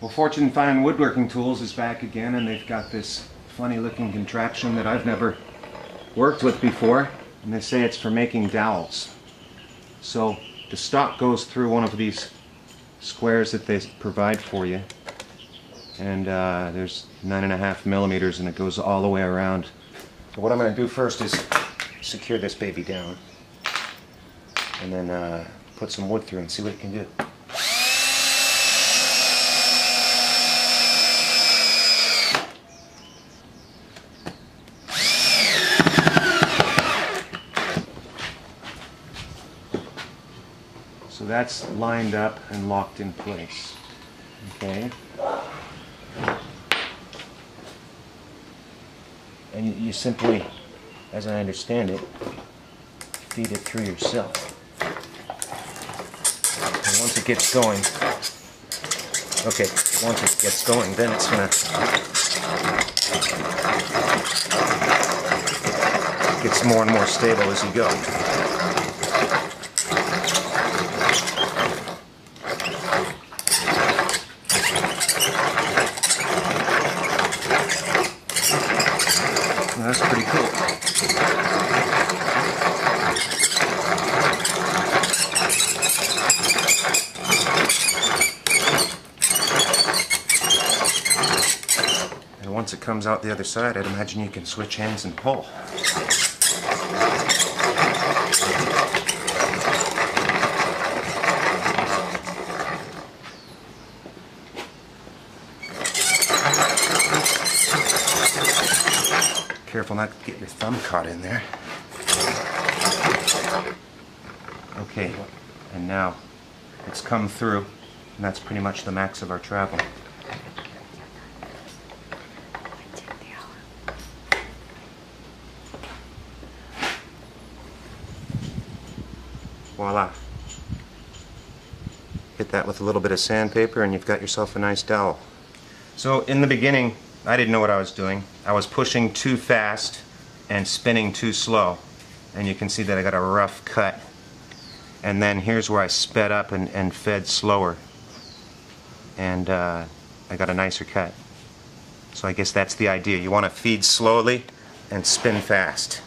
Well, Fortune Fine Woodworking Tools is back again, and they've got this funny looking contraption that I've never worked with before, and they say it's for making dowels. So the stock goes through one of these squares that they provide for you, and there's 9.5 millimeters, and it goes all the way around. So what I'm going to do first is secure this baby down, and then put some wood through and see what it can do. So that's lined up and locked in place. Okay. And you simply, as I understand it, feed it through yourself. And once it gets going, okay, once it gets going, then it's gonna gets more and more stable as you go. That's pretty cool. And once it comes out the other side, I'd imagine you can switch hands and pull. Careful not to get your thumb caught in there. Okay, and now it's come through, and that's pretty much the max of our travel. Voila. Hit that with a little bit of sandpaper and you've got yourself a nice dowel. So in the beginning, I didn't know what I was doing. I was pushing too fast and spinning too slow. And you can see that I got a rough cut. And then here's where I sped up and fed slower. And I got a nicer cut. So I guess that's the idea. You want to feed slowly and spin fast.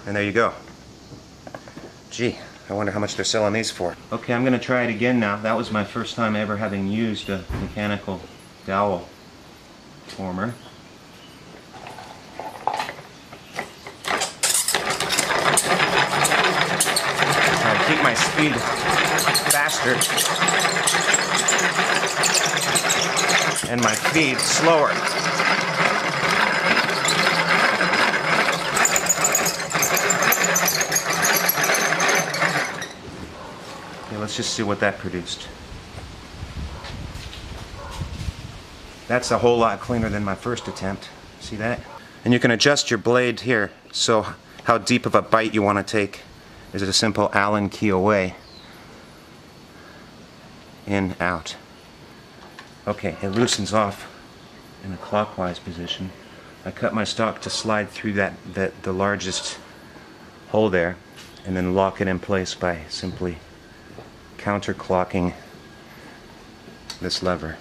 And there you go. Gee, I wonder how much they're selling these for. Okay, I'm going to try it again now. That was my first time ever having used a mechanical dowel former. Try to keep my speed faster and my feed slower. Okay, let's just see what that produced. That's a whole lot cleaner than my first attempt. See that? And you can adjust your blade here, so how deep of a bite you want to take. Is it a simple Allen key away? In, out. Okay, it loosens off in a clockwise position. I cut my stock to slide through the largest hole there, and then lock it in place by simply counterclocking this lever.